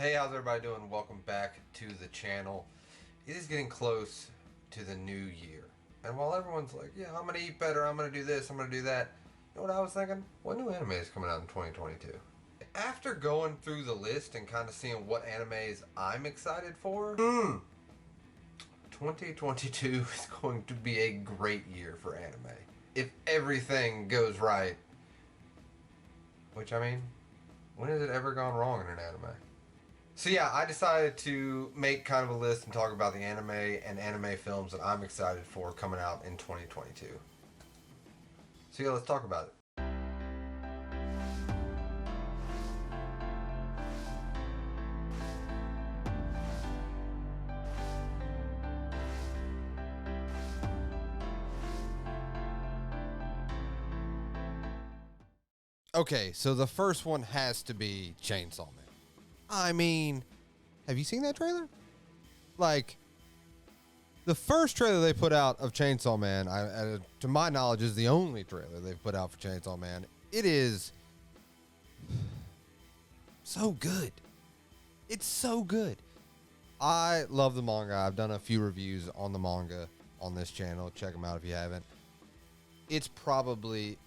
Hey, how's everybody doing? Welcome back to the channel. It is getting close to the new year. And while everyone's like, yeah, I'm going to eat better, I'm going to do this, I'm going to do that, you know what I was thinking? What new anime is coming out in 2022? After going through the list and kind of seeing what animes I'm excited for, 2022 is going to be a great year for anime. If everything goes right. Which, I mean, when has it ever gone wrong in an anime? So yeah, I decided to make kind of a list and talk about the anime and anime films that I'm excited for coming out in 2022. So yeah, let's talk about it. Okay, so the first one has to be Chainsawman. I mean, have you seen that trailer? Like, the first trailer they put out of Chainsawman, to my knowledge, is the only trailer they've put out for Chainsawman. It is so good. It's so good. I love the manga. I've done a few reviews on the manga on this channel. Check them out if you haven't. It's probably,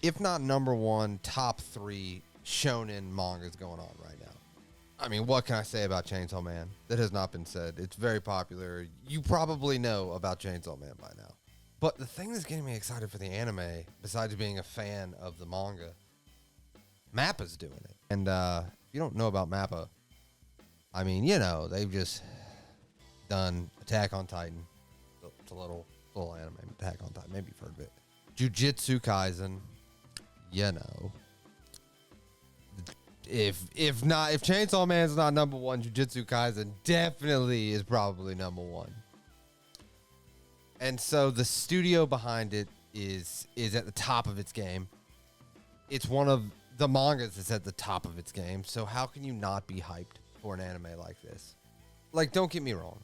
if not number one, top 3 shonen mangas going on right now. I mean, what can I say about Chainsaw Man that has not been said? It's very popular. You probably know about Chainsaw Man by now. But the thing that's getting me excited for the anime, besides being a fan of the manga, Mappa's doing it. And if you don't know about Mappa, I mean, you know, they've just done Attack on Titan. It's a little anime, Attack on Titan. Maybe you've heard of it. Jujutsu Kaisen, you know. If Chainsaw Man's not number one, Jujutsu Kaisen definitely is probably number one. And so the studio behind it is at the top of its game. It's one of the mangas that's at the top of its game. So how can you not be hyped for an anime like this? Like, don't get me wrong.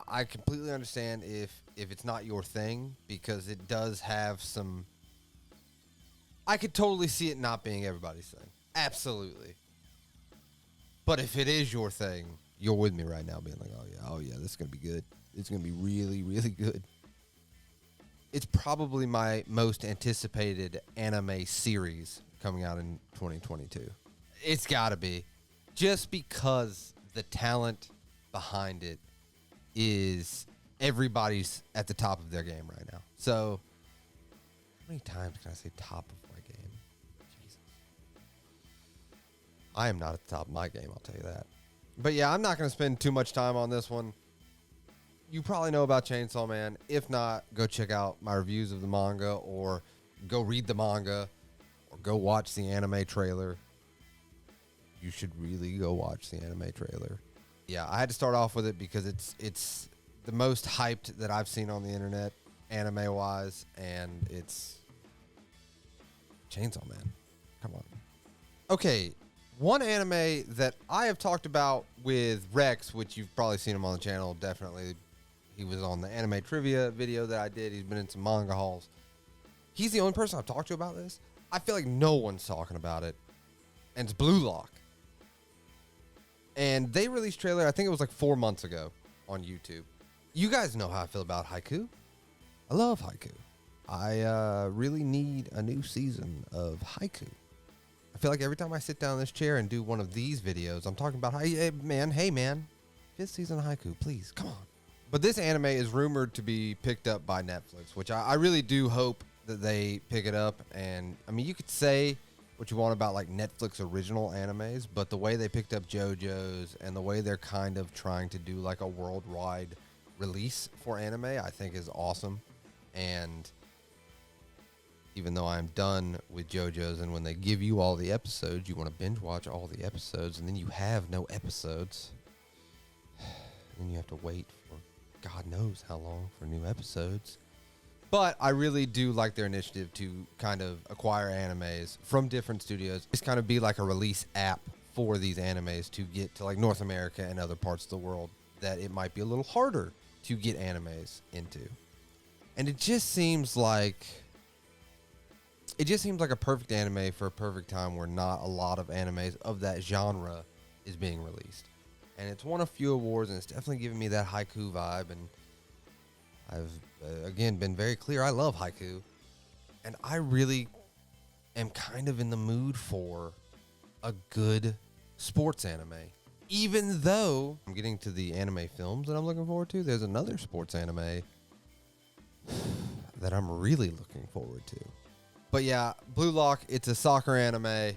I completely understand if it's not your thing, because it does have some. I could totally see it not being everybody's thing. Absolutely. But if it is your thing, you're with me right now being like, oh yeah, this is going to be good. It's going to be really, really good. It's probably my most anticipated anime series coming out in 2022. It's got to be. Just because the talent behind it is everybody's at the top of their game right now. So, how many times can I say top of my game? I am not at the top of my game, I'll tell you that. But yeah, I'm not going to spend too much time on this one. You probably know about Chainsaw Man. If not, go check out my reviews of the manga, or go read the manga, or go watch the anime trailer. You should really go watch the anime trailer. Yeah, I had to start off with it because it's the most hyped that I've seen on the internet, anime-wise, and it's Chainsaw Man. Come on. Okay. One anime that I have talked about with Rex, which you've probably seen him on the channel, definitely. He was on the anime trivia video that I did. He's been in some manga hauls. He's the only person I've talked to about this. I feel like no one's talking about it. And it's Blue Lock. And they released a trailer, I think it was like 4 months ago on YouTube. You guys know how I feel about haiku. I love haiku. I really need a new season of haiku. I feel like every time I sit down in this chair and do one of these videos, I'm talking about, hey man, 5th season of haiku, please, come on. But this anime is rumored to be picked up by Netflix, which I really do hope that they pick it up. And I mean, you could say what you want about like Netflix original animes, but the way they picked up JoJo's and the way they're kind of trying to do like a worldwide release for anime, I think is awesome. And even though I'm done with JoJo's, and when they give you all the episodes, you want to binge watch all the episodes, and then you have no episodes. And then you have to wait for God knows how long for new episodes. But I really do like their initiative to kind of acquire animes from different studios. Just kind of be like a release app for these animes to get to like North America and other parts of the world that it might be a little harder to get animes into. And it just seems like a perfect anime for a perfect time where not a lot of animes of that genre is being released. And it's won a few awards, and it's definitely giving me that haiku vibe. And I've, again, been very clear. I love haiku. And I really am kind of in the mood for a good sports anime. Even though I'm getting to the anime films that I'm looking forward to, there's another sports anime that I'm really looking forward to. But yeah, Blue Lock, it's a soccer anime.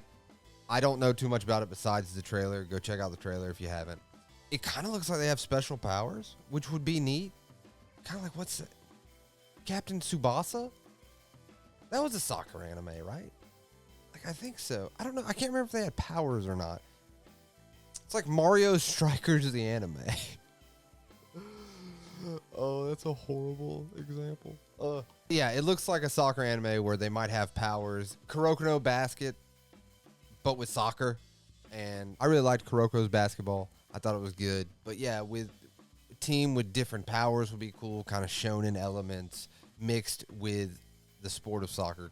I don't know too much about it besides the trailer. Go check out the trailer if you haven't. It kind of looks like they have special powers, which would be neat. Kind of like, what's it? Captain Tsubasa? That was a soccer anime, right? Like, I think so. I don't know. I can't remember if they had powers or not. It's like Mario Strikers the anime. Oh, that's a horrible example. Yeah, it looks like a soccer anime where they might have powers. Kuroko no Basket, but with soccer. And I really liked Kuroko's basketball. I thought it was good. But yeah, with a team with different powers would be cool. Kind of shonen elements mixed with the sport of soccer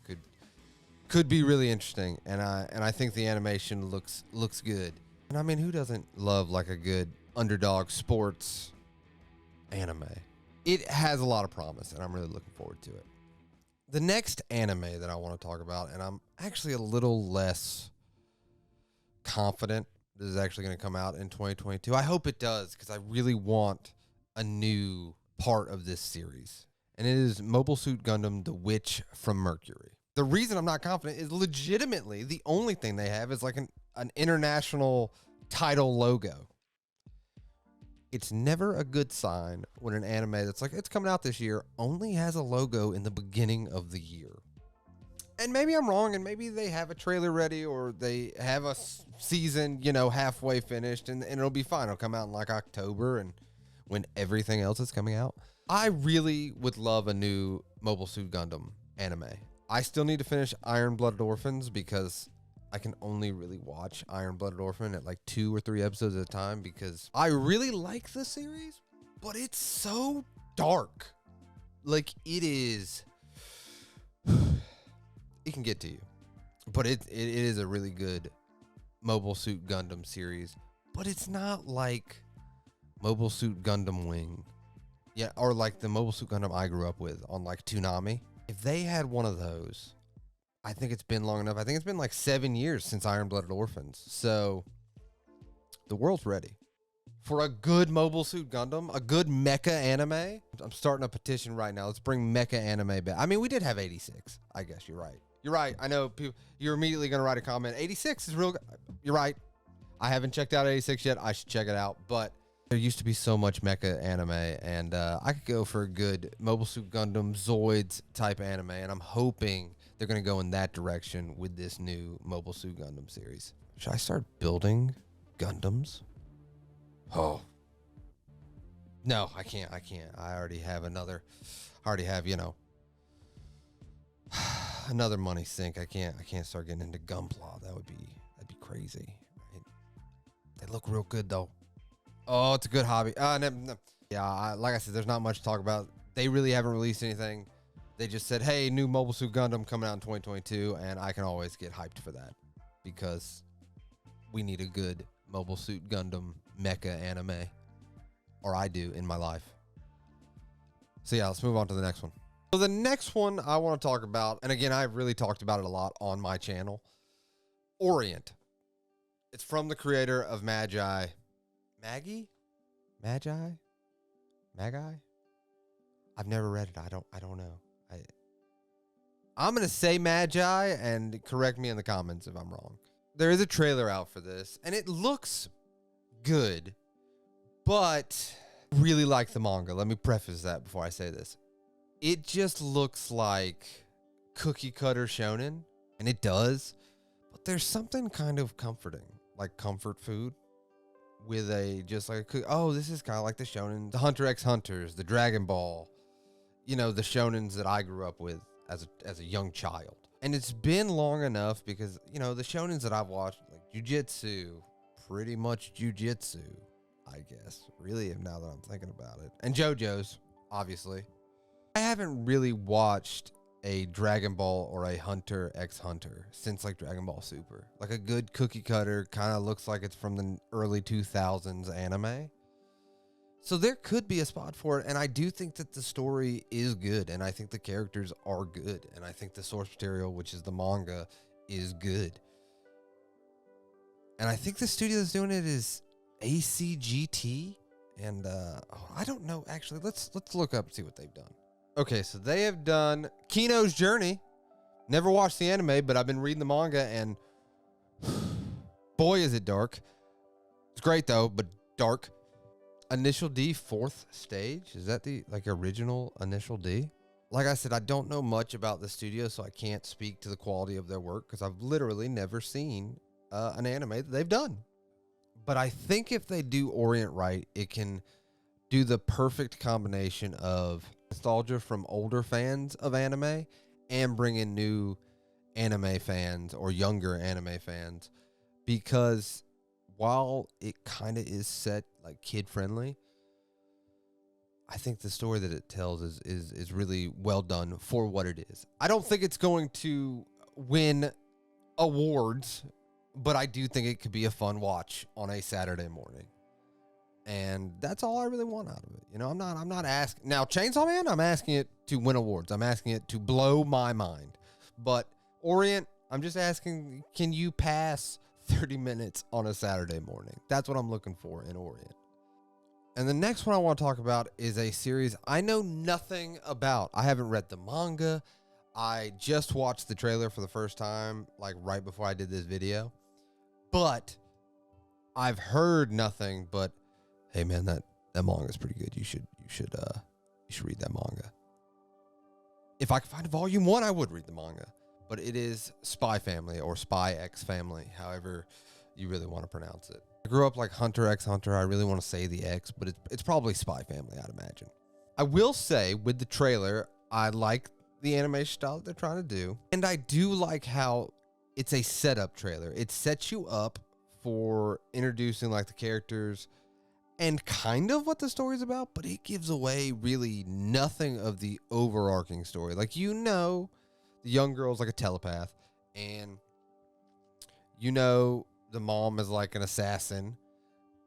could be really interesting. And I think the animation looks good. And I mean, who doesn't love like a good underdog sports anime? It has a lot of promise, and I'm really looking forward to it. The next anime that I want to talk about, and I'm actually a little less confident this is actually going to come out in 2022. I hope it does, because I really want a new part of this series. And it is Mobile Suit Gundam: The Witch from Mercury. The reason I'm not confident is legitimately the only thing they have is like an international title logo. It's never a good sign when an anime that's like, it's coming out this year, only has a logo in the beginning of the year. And maybe I'm wrong, and maybe they have a trailer ready, or they have a season, halfway finished, and it'll be fine. It'll come out in like October, and when everything else is coming out. I really would love a new Mobile Suit Gundam anime. I still need to finish Iron Blooded Orphans, because I can only really watch Iron Blooded Orphan at like 2 or 3 episodes at a time, because I really like the series, but it's so dark. Like, it is, it can get to you, but it is a really good Mobile Suit Gundam series, but it's not like Mobile Suit Gundam Wing. Yeah, or like the Mobile Suit Gundam I grew up with on like Toonami. If they had one of those, I think it's been long enough. I think it's been like 7 years since Iron Blooded Orphans. So the world's ready for a good Mobile Suit Gundam, a good mecha anime. I'm starting a petition right now. Let's bring mecha anime back. I mean, we did have 86. I guess you're right. You're right. I know people, you're immediately going to write a comment. 86 is real. You're right. I haven't checked out 86 yet. I should check it out. But there used to be so much mecha anime, and I could go for a good Mobile Suit Gundam Zoids type anime, and I'm hoping they're going to go in that direction with this new Mobile Suit Gundam series. Should I start building Gundams? Oh. No, I can't. I already have another, another money sink. I can't start getting into Gunpla. That'd be crazy. Right? They look real good though. Oh, it's a good hobby. No. Yeah, like I said, there's not much to talk about. They really haven't released anything. They just said, hey, new Mobile Suit Gundam coming out in 2022, and I can always get hyped for that, because we need a good Mobile Suit Gundam mecha anime, or I do in my life. So yeah, let's move on to the next one. So the next one I want to talk about, and again, I've really talked about it a lot on my channel, Orient. It's from the creator of Magi. Magi? I've never read it. I don't know. I'm going to say Magi, and correct me in the comments if I'm wrong. There is a trailer out for this, and it looks good, but really like the manga. Let me preface that before I say this. It just looks like cookie cutter shonen, and it does, but there's something kind of comforting, like comfort food, with this is kind of like the shonen, the Hunter x Hunters, the Dragonball, the shonens that I grew up with as a young child. And it's been long enough, because, the shonens that I've watched, like Jujutsu, pretty much Jujutsu, I guess, really, now that I'm thinking about it. And JoJo's, obviously. I haven't really watched a Dragon Ball or a Hunter x Hunter since like Dragon Ball Super. Like a good cookie cutter, kind of looks like it's from the early 2000s anime. So there could be a spot for it, and I do think that the story is good, and I think the characters are good, and I think the source material, which is the manga, is good. And I think the studio that's doing it is ACGT, and I don't know actually. Let's look up and see what they've done. Okay, so they have done Kino's Journey. Never watched the anime, but I've been reading the manga, and boy, is it dark. It's great though, but dark. Initial D, fourth stage. Is that the like original Initial D? Like I said, I don't know much about the studio, so I can't speak to the quality of their work because I've literally never seen an anime that they've done. But I think if they do Orient right, it can do the perfect combination of nostalgia from older fans of anime and bring in new anime fans or younger anime fans, because while it kind of is set like kid friendly, I think the story that it tells is really well done for what it is. I don't think it's going to win awards, but I do think it could be a fun watch on a Saturday morning. And that's all I really want out of it. You know, I'm not asking now Chainsawman, I'm asking it to win awards. I'm asking it to blow my mind. But Orient, I'm just asking, can you pass 30 minutes on a Saturday morning? That's what I'm looking for in Orient. And the next one I want to talk about is a series I know nothing about. I haven't read the manga. I just watched the trailer for the first time, like right before I did this video. But I've heard nothing but, hey man, that manga is pretty good. You should read that manga. If I could find a volume 1, I would read the manga. But it is Spy Family or Spy X Family, however you really want to pronounce it. I grew up like Hunter x Hunter. I really want to say the X, but it's probably Spy Family, I'd imagine. I will say with the trailer, I like the animation style that they're trying to do. And I do like how it's a setup trailer. It sets you up for introducing like the characters and kind of what the story's about, but it gives away really nothing of the overarching story. Like, you know, the young girl's like a telepath, and you know the mom is like an assassin,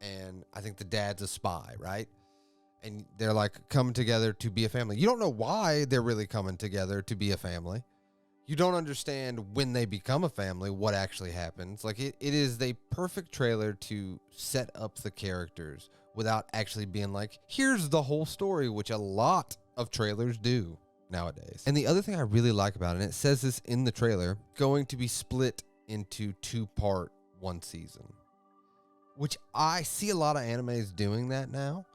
and I think the dad's a spy, right? And they're like coming together to be a family. You don't know why they're really coming together to be a family. You don't understand when they become a family, what actually happens. Like, it is the perfect trailer to set up the characters without actually being like, here's the whole story, which a lot of trailers do nowadays. And the other thing I really like about it, and it says this in the trailer, going to be split into 2-part one season, which I see a lot of animes doing that now,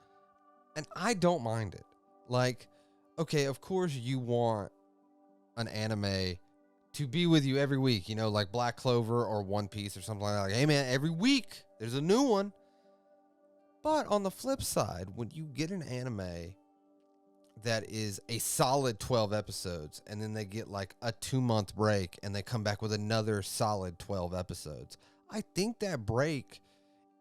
and I don't mind it. Like, okay, of course you want an anime to be with you every week, you know, like Black Clover or One Piece or something like that. Like, hey man, every week there's a new one. But on the flip side, when you get an anime that is a solid 12 episodes and then they get like a 2-month break and they come back with another solid 12 episodes, I think that break,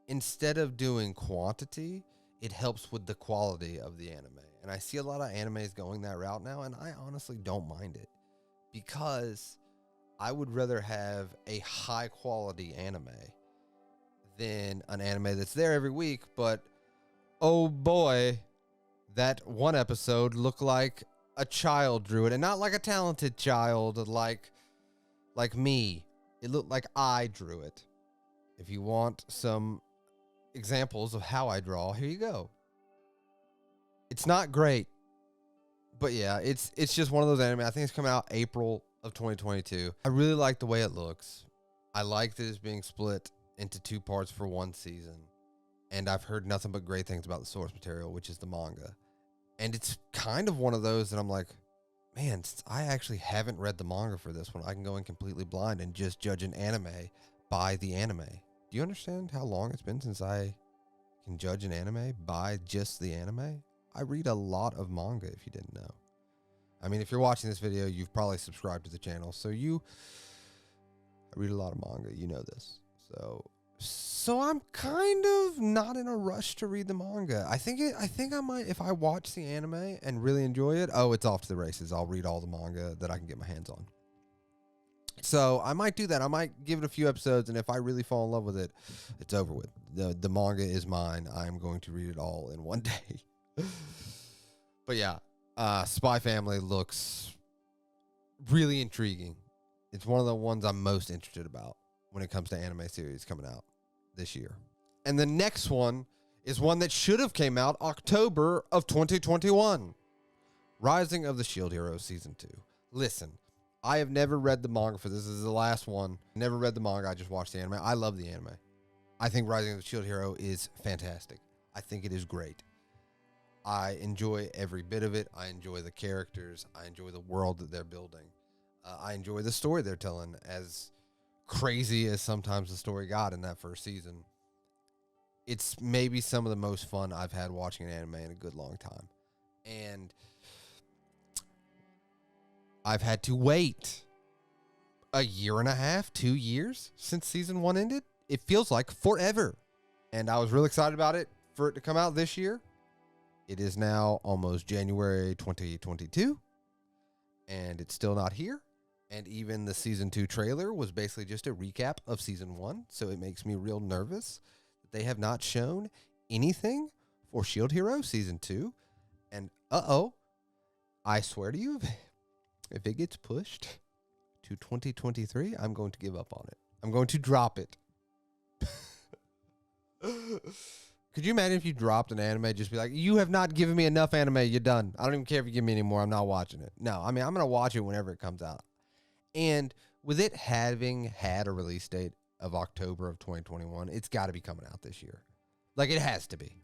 instead of doing quantity, it helps with the quality of the anime. And I see a lot of animes going that route now, and I honestly don't mind it, because I would rather have a high quality anime than an anime that's there every week, but oh boy, that one episode looked like a child drew it, and not like a talented child like me. It looked like I drew it. If you want some examples of how I draw, here you go. It's not great, but yeah, it's just one of those anime. I think it's coming out April of 2022. I really like the way it looks. I like that it's being split into 2 parts for one season. And I've heard nothing but great things about the source material, which is the manga. And it's kind of one of those that I'm like, man, since I actually haven't read the manga for this one, I can go in completely blind and just judge an anime by the anime. Do you understand how long it's been since I can judge an anime by just the anime? I read a lot of manga, if you didn't know. I mean, if you're watching this video, you've probably subscribed to the channel. So I read a lot of manga. You know this. So So I'm kind of not in a rush to read the manga. I think I might, if I watch the anime and really enjoy it. Oh, it's off to the races. I'll read all the manga that I can get my hands on. So I might do that. I might give it a few episodes, and if I really fall in love with it, it's over with. The manga is mine. I'm going to read it all in one day. But yeah, Spy Family looks really intriguing. It's one of the ones I'm most interested about when it comes to anime series coming out this year. And the next one is one that should have came out October of 2021. Rising of the Shield Hero Season 2. Listen, I have never read the manga for this. This is the last one. Never read the manga. I just watched the anime. I love the anime. I think Rising of the Shield Hero is fantastic. I think it is great. I enjoy every bit of it. I enjoy the characters. I enjoy the world that they're building. I enjoy the story they're telling, as crazy as sometimes the story got in that first season. It's maybe some of the most fun I've had watching an anime in a good long time. And I've had to wait a year and a half, 2 years since season 1 ended. It feels like forever. And I was really excited about it for it to come out this year. It is now almost January 2022. And it's still not here. And even the season 2 trailer was basically just a recap of season 1. So it makes me real nervous that they have not shown anything for Shield Hero season 2. And I swear to you, if it gets pushed to 2023, I'm going to give up on it. I'm going to drop it. Could you imagine if you dropped an anime, just be like, you have not given me enough anime, you're done. I don't even care if you give me any more, I'm not watching it. No, I mean, I'm going to watch it whenever it comes out. And with it having had a release date of October of 2021, it's got to be coming out this year. Like, it has to be.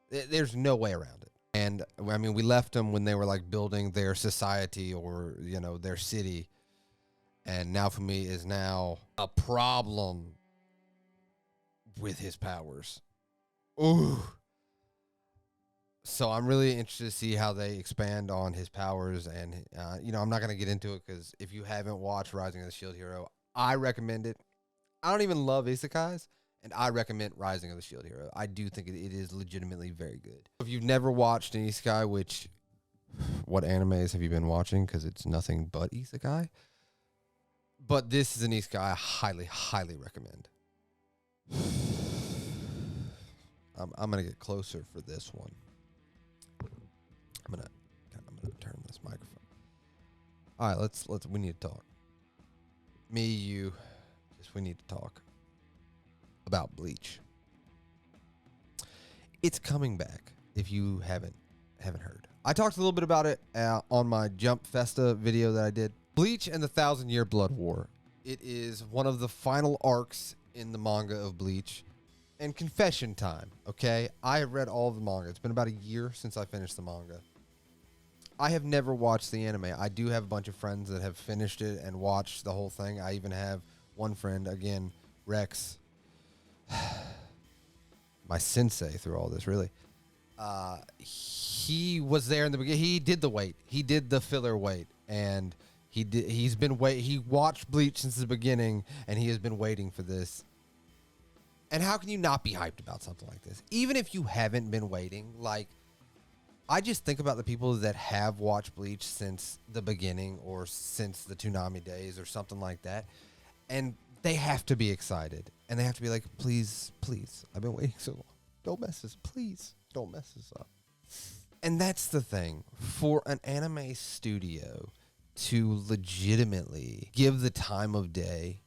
There's no way around it. And, I mean, we left them when they were, like, building their society or, you know, their city. And Naofumi is now a problem with his powers. Ooh. So I'm really interested to see how they expand on his powers. And, you know, I'm not going to get into it because if you haven't watched Rising of the Shield Hero, I recommend it. I don't even love isekais, and I recommend Rising of the Shield Hero. I do think it is legitimately very good. If you've never watched an isekai, which, what animes have you been watching? Because it's nothing but isekai. But this is an isekai I highly, highly recommend. I'm going to get closer for this one. I'm gonna turn this microphone. All right, let's we need to talk. Me, you, we need to talk about Bleach. It's coming back. If you haven't heard, I talked a little bit about it on my Jump Festa video that I did. Bleach and the 1,000-Year Blood War. It is one of the final arcs in the manga of Bleach. And confession time, okay? I have read all of the manga. It's been about a year since I finished the manga. I have never watched the anime. I do have a bunch of friends that have finished it and watched the whole thing. I even have one friend, again, Rex, my sensei through all this, really. He was there in the beginning. He did the wait. He did the filler wait. And he's been he watched Bleach since the beginning, and he has been waiting for this. And how can you not be hyped about something like this? Even if you haven't been waiting, like, I just think about the people that have watched Bleach since the beginning or since the Toonami days or something like that. And they have to be excited. And they have to be like, please, please, I've been waiting so long. Don't mess this, please, don't mess this up. And that's the thing. For an anime studio to legitimately give the time of day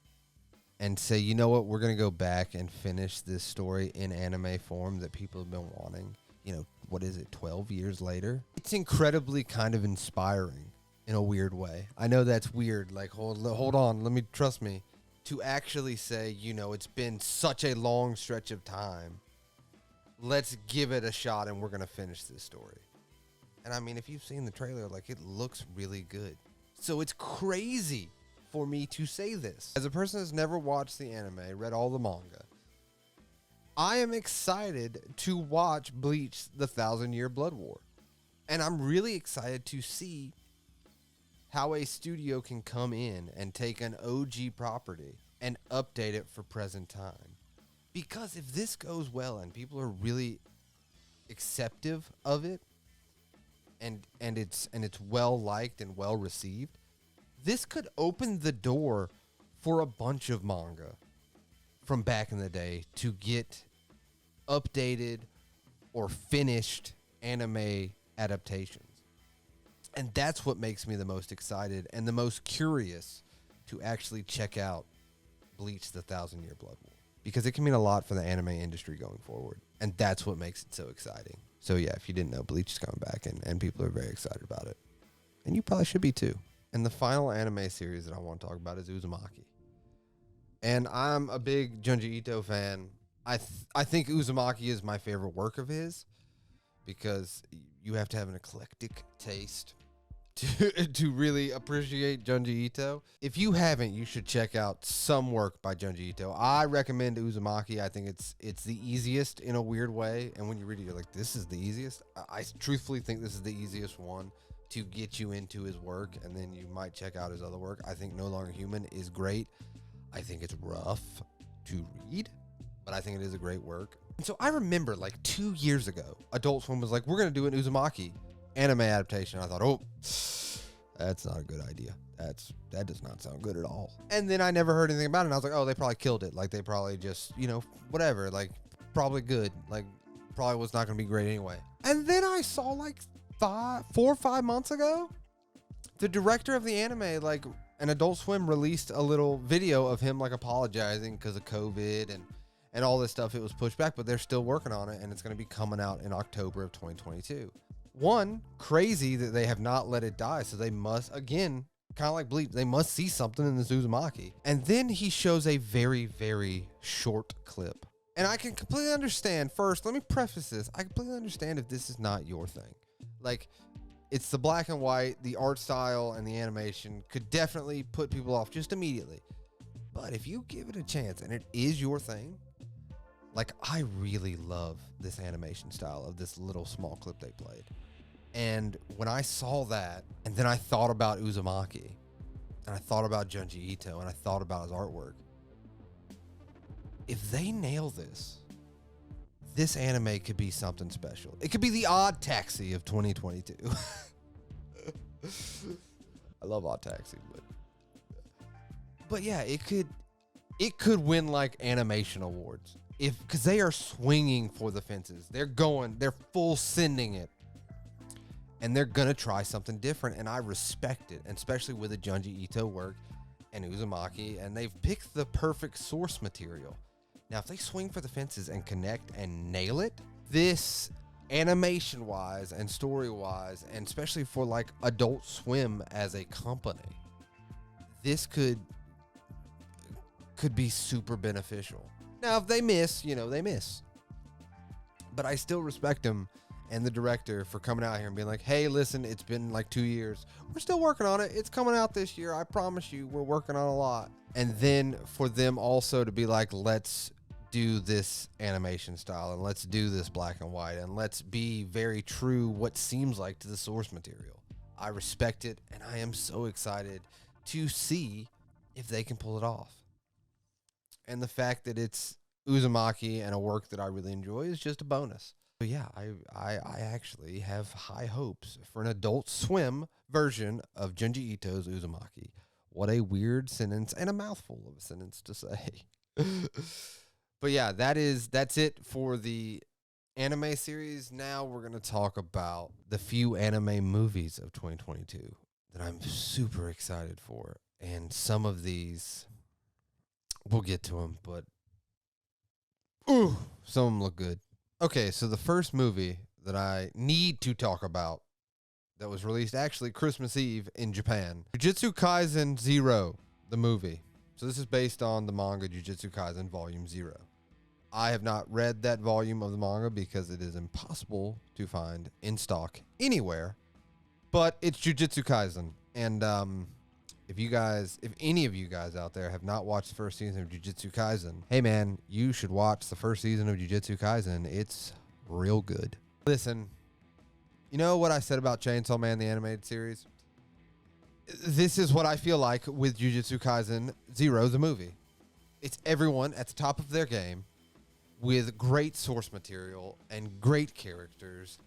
and say, you know what, we're going to go back and finish this story in anime form that people have been wanting. You know, what is it, 12 years later? It's incredibly kind of inspiring in a weird way. I know that's weird. Like, hold on, trust me. To actually say, you know, it's been such a long stretch of time. Let's give it a shot and we're going to finish this story. And I mean, if you've seen the trailer, like, it looks really good. So it's crazy for me to say this. As a person that's never watched the anime, read all the manga, I am excited to watch Bleach, the 1,000-Year Blood War. And I'm really excited to see how a studio can come in and take an OG property and update it for present time. Because if this goes well and people are really acceptive of it, and it's well liked and well received, this could open the door for a bunch of manga from back in the day to get updated or finished anime adaptations. And that's what makes me the most excited and the most curious to actually check out Bleach: The Thousand Year Blood War, because it can mean a lot for the anime industry going forward. And that's what makes it so exciting. So yeah, if you didn't know, Bleach is coming back, and people are very excited about it. And you probably should be too. And the final anime series that I want to talk about is Uzumaki. And I'm a big Junji Ito fan. I think Uzumaki is my favorite work of his, because you have to have an eclectic taste to really appreciate Junji Ito. If you haven't, you should check out some work by Junji Ito. I recommend Uzumaki. I think it's the easiest in a weird way. And when you read it, you're like, this is the easiest? I truthfully think this is the easiest one to get you into his work, and then you might check out his other work. I think No Longer Human is great. I think it's rough to read, but I think it is a great work. And so I remember like 2 years ago, Adult Swim was like, we're going to do an Uzumaki anime adaptation. I thought, oh, that's not a good idea. That does not sound good at all. And then I never heard anything about it. And I was like, oh, they probably killed it. Like, they probably just, whatever. Like, probably good. Like, probably was not going to be great anyway. And then I saw like 4 or 5 months ago, the director of the anime, like, an Adult Swim released a little video of him like apologizing because of COVID and all this stuff. It was pushed back, but they're still working on it, and it's going to be coming out in October of 2022. One, crazy that they have not let it die, so they must, again, kind of like Bleach, they must see something in this Uzumaki. And then he shows a very, very short clip. And I can completely understand. First, let me preface this. I completely understand if this is not your thing. Like, it's the black and white, the art style, and the animation could definitely put people off just immediately. But if you give it a chance and it is your thing, like, I really love this animation style of this little small clip they played. And when I saw that, and then I thought about Uzumaki, and I thought about Junji Ito, and I thought about his artwork, if they nail this anime could be something special. It could be the Odd Taxi of 2022. I love Odd Taxi, but yeah, it could win like animation awards, because they are swinging for the fences. They're full sending it, and they're gonna try something different, and I respect it, and especially with the Junji Ito work and Uzumaki, and they've picked the perfect source material. Now, if they swing for the fences and connect and nail it, this animation-wise and story-wise, and especially for like Adult Swim as a company, this could be super beneficial. Now, if they miss, they miss. But I still respect them and the director for coming out here and being like, hey, listen, it's been like 2 years. We're still working on it. It's coming out this year. I promise you, we're working on a lot. And then for them also to be like, let's do this animation style, and let's do this black and white, and let's be very true what seems like to the source material. I respect it, and I am so excited to see if they can pull it off. And the fact that it's Uzumaki and a work that I really enjoy is just a bonus. But yeah, I actually have high hopes for an Adult Swim version of Junji Ito's Uzumaki. What a weird sentence, and a mouthful of a sentence to say. But yeah, that's it for the anime series. Now we're going to talk about the few anime movies of 2022 that I'm super excited for. And some of these, we'll get to them, but some of them look good. Okay, so the first movie that I need to talk about that was released actually Christmas Eve in Japan, Jujutsu Kaisen 0, the movie. So this is based on the manga Jujutsu Kaisen Volume 0. I have not read that volume of the manga because it is impossible to find in stock anywhere, but it's Jujutsu Kaisen. And if any of you guys out there have not watched the first season of Jujutsu Kaisen, hey man, you should watch the first season of Jujutsu Kaisen. It's real good. Listen, you know what I said about Chainsawman, the animated series? This is what I feel like with Jujutsu Kaisen 0, the movie. It's everyone at the top of their game. with great source material and great characters.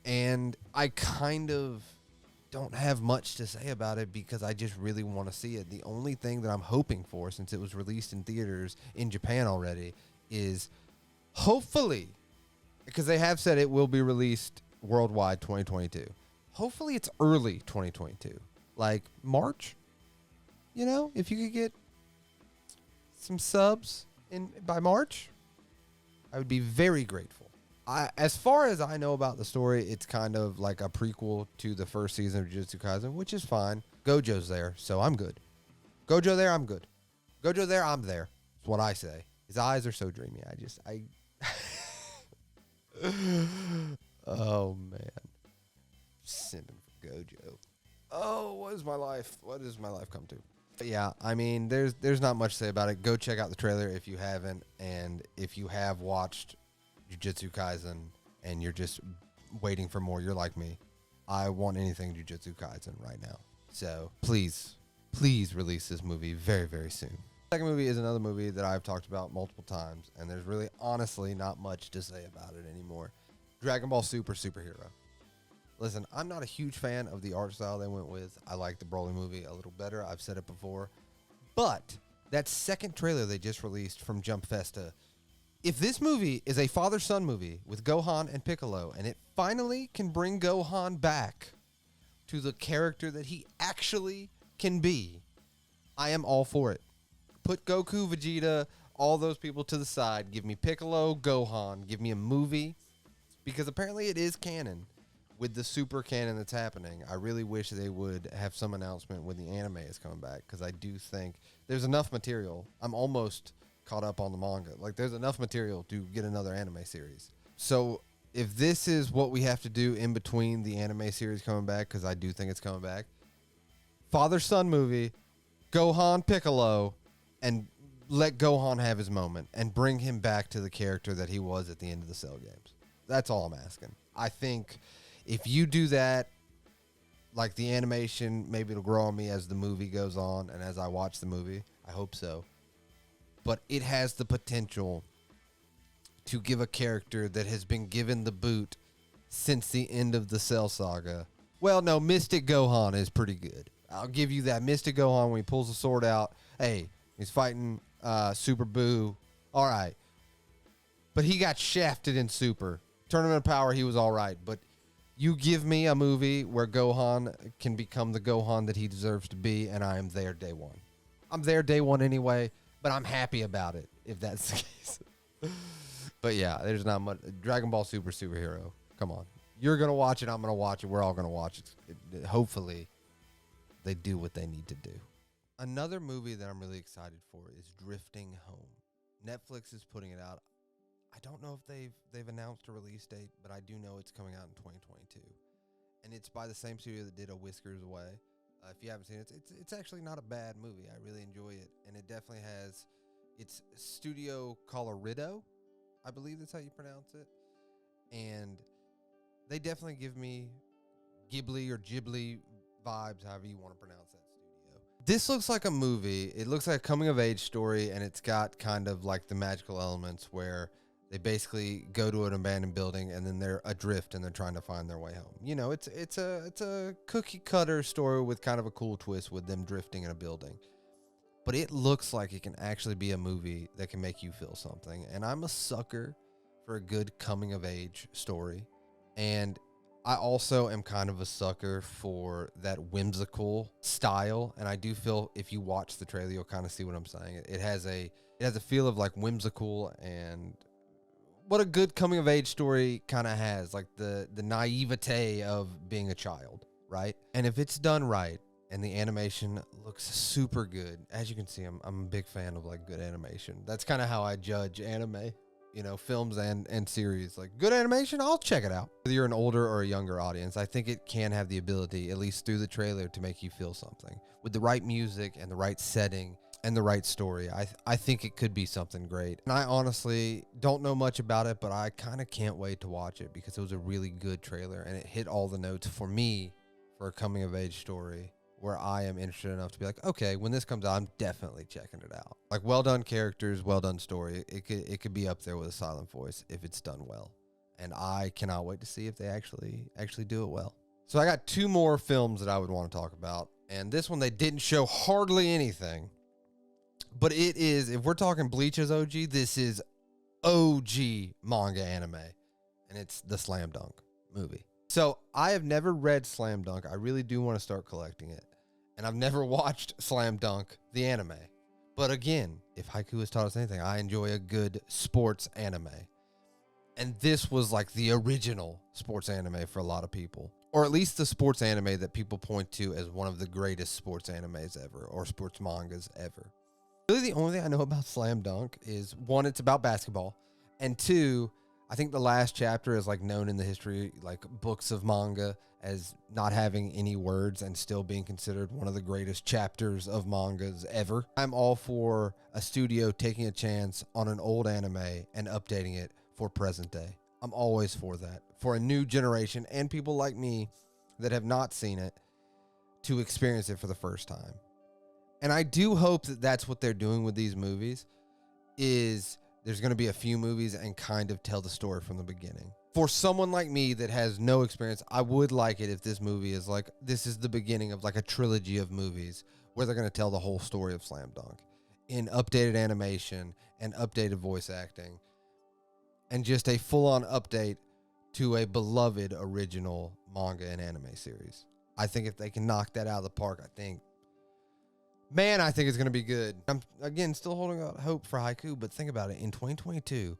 And I kind of don't have much to say about it because I just really want to see it. The only thing that I'm hoping for, since it was released in theaters in Japan already, is hopefully, because they have said it will be released worldwide 2022. Hopefully it's early 2022, like March. You know, if you could get some subs in by March, I would be very grateful. As far as I know about the story, it's kind of like a prequel to the first season of Jujutsu Kaisen, which is fine. Gojo's there, so I'm good. Gojo there, I'm good. Gojo there, I'm there. That's what I say. His eyes are so dreamy. Oh, man. Simping for Gojo. Oh, what is my life? What does my life come to? But yeah, I mean, there's not much to say about it. Go check out the trailer if you haven't, and if you have watched Jujutsu Kaisen and you're just waiting for more, you're like me. I want anything Jujutsu Kaisen right now. So please release this movie very, very soon. The second movie is another movie that I've talked about multiple times, and there's really honestly not much to say about it anymore. Dragonball Super Superhero. Listen, I'm not a huge fan of the art style they went with. I like the Broly movie a little better. I've said it before. But that second trailer they just released from Jump Festa, if this movie is a father-son movie with Gohan and Piccolo, and it finally can bring Gohan back to the character that he actually can be, I am all for it. Put Goku, Vegeta, all those people to the side. Give me Piccolo, Gohan. Give me a movie. Because apparently it is canon with the super canon that's happening. I really wish they would have some announcement when the anime is coming back, because I do think there's enough material. I'm almost caught up on the manga. Like, there's enough material to get another anime series. So if this is what we have to do in between the anime series coming back, because I do think it's coming back, father-son movie, Gohan, Piccolo, and let Gohan have his moment and bring him back to the character that he was at the end of the Cell games. That's all I'm asking. I think if you do that, like the animation, maybe it'll grow on me as the movie goes on and as I watch the movie. I hope so. But it has the potential to give a character that has been given the boot since the end of the Cell saga. Well, no, Mystic Gohan is pretty good. I'll give you that. Mystic Gohan, when he pulls the sword out, hey, he's fighting Super Boo. All right. But he got shafted in Super. Tournament of Power, he was all right. But you give me a movie where Gohan can become the Gohan that he deserves to be, and I am there day one. I'm there day one anyway, but I'm happy about it, if that's the case. But yeah, there's not much. Dragon Ball Super Superhero. Come on. You're going to watch it. I'm going to watch it. We're all going to watch it. Hopefully, they do what they need to do. Another movie that I'm really excited for is Drifting Home. Netflix is putting it out. I don't know if they've announced a release date, but I do know it's coming out in 2022. And it's by the same studio that did A Whiskers Away. If you haven't seen it, it's actually not a bad movie. I really enjoy it. And it definitely has, it's Studio Colorido, I believe that's how you pronounce it. And they definitely give me Ghibli or Ghibli vibes, however you want to pronounce that studio. This looks like a movie. It looks like a coming-of-age story, and it's got kind of like the magical elements where they basically go to an abandoned building and then they're adrift and they're trying to find their way home. You know, it's a cookie cutter story with kind of a cool twist with them drifting in a building. But it looks like it can actually be a movie that can make you feel something. And I'm a sucker for a good coming of age story. And I also am kind of a sucker for that whimsical style. And I do feel if you watch the trailer, you'll kind of see what I'm saying. It has a feel of like whimsical and what a good coming of age story kind of has, like the naivete of being a child, right? And if it's done right and the animation looks super good, as you can see, I'm a big fan of like good animation. That's kind of how I judge anime, you know, films and series. Like good animation, I'll check it out. Whether you're an older or a younger audience, I think it can have the ability, at least through the trailer, to make you feel something. With the right music and the right setting and the right story, I think it could be something great. And I honestly don't know much about it, but I kind of can't wait to watch it because it was a really good trailer and it hit all the notes for me for a coming of age story where I am interested enough to be like, okay, when this comes out, I'm definitely checking it out. Like, well done characters, well done story. It could be up there with a silent voice if it's done well. And I cannot wait to see if they actually do it well. So I got 2 more films that I would want to talk about. And this one, they didn't show hardly anything. But it is, if we're talking Bleach as OG, this is OG manga anime. And it's the Slam Dunk movie. So I have never read Slam Dunk. I really do want to start collecting it. And I've never watched Slam Dunk, the anime. But again, if Haiku has taught us anything, I enjoy a good sports anime. And this was like the original sports anime for a lot of people. Or at least the sports anime that people point to as one of the greatest sports animes ever, or sports mangas ever. Really, the only thing I know about Slam Dunk is, 1, it's about basketball, and 2, I think the last chapter is like known in the history, like books of manga, as not having any words and still being considered one of the greatest chapters of mangas ever. I'm all for a studio taking a chance on an old anime and updating it for present day. I'm always for that. For a new generation and people like me that have not seen it to experience it for the first time. And I do hope that that's what they're doing with these movies, is there's going to be a few movies and kind of tell the story from the beginning. For someone like me that has no experience, I would like it if this movie is like, this is the beginning of like a trilogy of movies where they're going to tell the whole story of Slam Dunk in updated animation and updated voice acting and just a full-on update to a beloved original manga and anime series. I think if they can knock that out of the park, I think it's going to be good. I'm, again, still holding out hope for Haiku, but think about it. In 2022,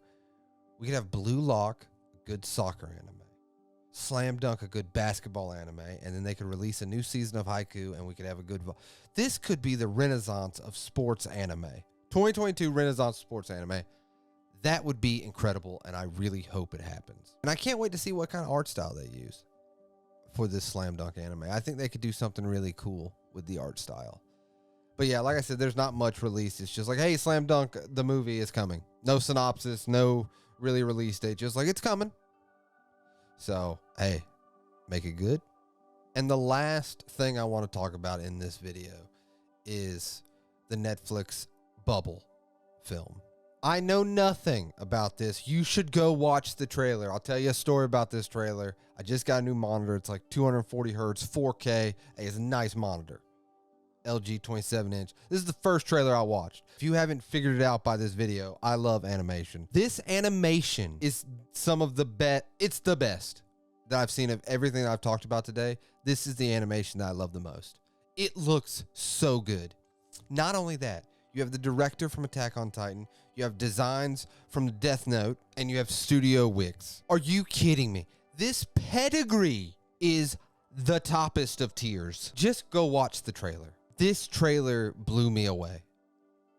we could have Blue Lock, a good soccer anime, Slam Dunk, a good basketball anime, and then they could release a new season of Haiku, and we could have a good... This could be the renaissance of sports anime. 2022 renaissance sports anime. That would be incredible, and I really hope it happens. And I can't wait to see what kind of art style they use for this Slam Dunk anime. I think they could do something really cool with the art style. But yeah, like I said, there's not much release. It's just like, hey, Slam Dunk, the movie is coming. No synopsis, no really release date. Just like, it's coming. So, hey, make it good. And the last thing I want to talk about in this video is the Netflix Bubble film. I know nothing about this. You should go watch the trailer. I'll tell you a story about this trailer. I just got a new monitor. It's like 240 hertz, 4K. Hey, it's a nice monitor. LG 27-inch. This is the first trailer I watched. If you haven't figured it out by this video, I love animation. This animation is some of the best. It's the best that I've seen of everything that I've talked about today. This is the animation that I love the most. It looks so good. Not only that, you have the director from Attack on Titan. You have designs from Death Note, and you have Studio Wix. Are you kidding me? This pedigree is the toppest of tiers. Just go watch the trailer. This trailer blew me away.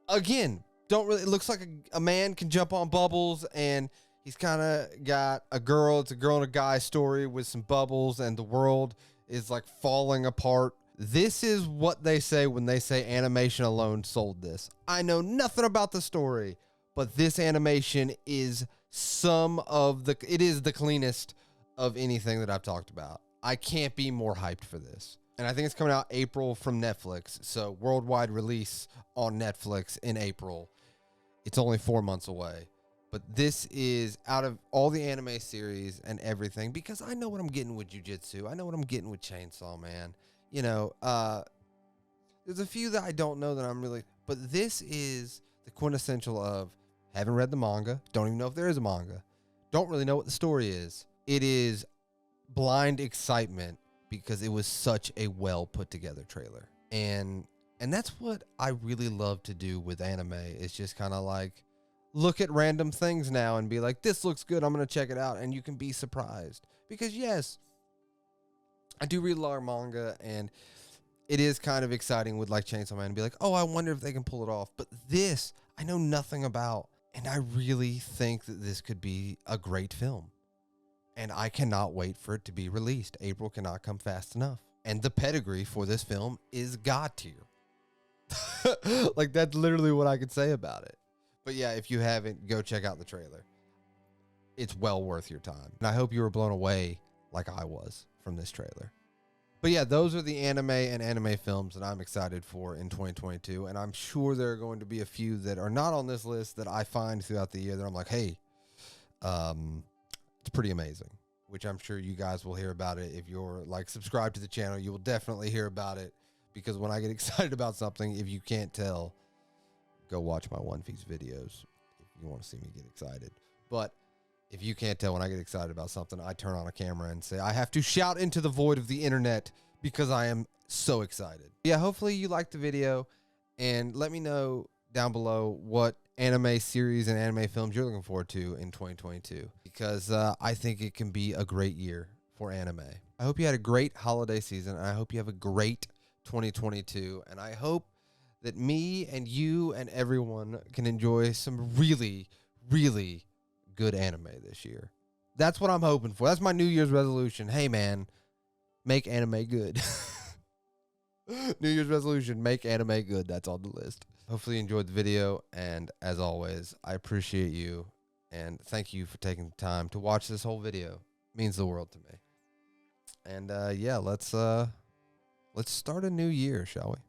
Again, it looks like a man can jump on bubbles, and he's kind of got a girl. It's a girl and a guy story with some bubbles, and the world is like falling apart. This is what they say when they say animation alone sold this. I know nothing about the story, but this animation is it is the cleanest of anything that I've talked about. I can't be more hyped for this. And I think it's coming out April from Netflix. So worldwide release on Netflix in April. It's only 4 months away. But this is out of all the anime series and everything, because I know what I'm getting with Jujutsu. I know what I'm getting with Chainsawman. You know, there's a few that I don't know that I'm really... But this is the quintessential of haven't read the manga. Don't even know if there is a manga. Don't really know what the story is. It is blind excitement because it was such a well put together trailer. And that's what I really love to do with anime. It's just kind of like look at random things now and be like, this looks good. I'm going to check it out. And you can be surprised. Because yes, I do read a lot of manga, and it is kind of exciting with like Chainsawman and be like, oh, I wonder if they can pull it off. But this, I know nothing about. And I really think that this could be a great film. And I cannot wait for it to be released. April cannot come fast enough. And the pedigree for this film is God tier. Like, that's literally what I could say about it. But yeah, if you haven't, go check out the trailer. It's well worth your time. And I hope you were blown away like I was from this trailer. But yeah, those are the anime and anime films that I'm excited for in 2022. And I'm sure there are going to be a few that are not on this list that I find throughout the year that I'm like, hey, it's pretty amazing, which I'm sure you guys will hear about it. If you're like subscribed to the channel, you will definitely hear about it, because when I get excited about something, if you can't tell, go watch my One Piece videos if you want to see me get excited. But if you can't tell, when I get excited about something, I turn on a camera and say, I have to shout into the void of the internet because I am so excited. Yeah, hopefully you liked the video, and let me know down below what anime series and anime films you're looking forward to in 2022, because I think it can be a great year for anime. I hope you had a great holiday season, and I hope you have a great 2022, and I hope that me and you and everyone can enjoy some really, really good anime this year. That's what I'm hoping for. That's my New Year's resolution. Hey, man, make anime good. New Year's resolution, make anime good. That's on the list. Hopefully you enjoyed the video, and as always, I appreciate you, and thank you for taking the time to watch this whole video. It means the world to me. And yeah, let's start a new year, shall we?